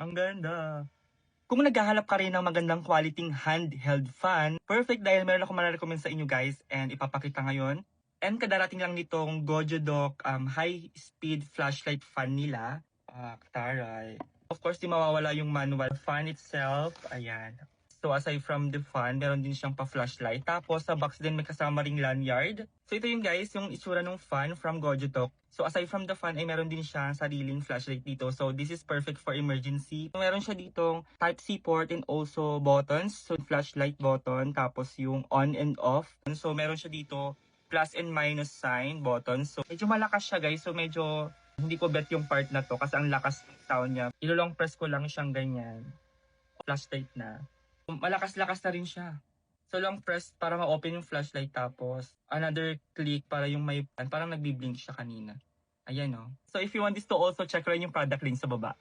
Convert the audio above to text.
Ang ganda. Kung naghahanap ka rin ng magandang quality handheld fan, perfect dahil meron ako mararecommend sa inyo guys and ipapakita ngayon. And kadarating lang nitong Gojodoc high-speed flashlight fan nila. Taray. Of course, di mawawala yung manual fan itself. Ayan. So aside from the fan, meron din siyang pa-flashlight. Tapos sa box din may kasama ring lanyard. So ito yung guys, yung itsura ng fan from Gojodoc. So aside from the fan ay meron din siya sariling flashlight dito. So this is perfect for emergency. Meron siya ditong Type-C port and also buttons. So flashlight button, tapos yung on and off. So meron siya dito plus and minus sign button. So medyo malakas siya guys. So medyo hindi ko bet yung part na to kasi ang lakas ng sound niya. Ilolong press ko lang siyang ganyan. Flashlight na. Malakas-lakas na rin siya. So long press para ma-open yung flashlight tapos another click para yung may parang nagbi-blink siya kanina. Ayan oh. So if you want this to also check rin yung product link sa baba.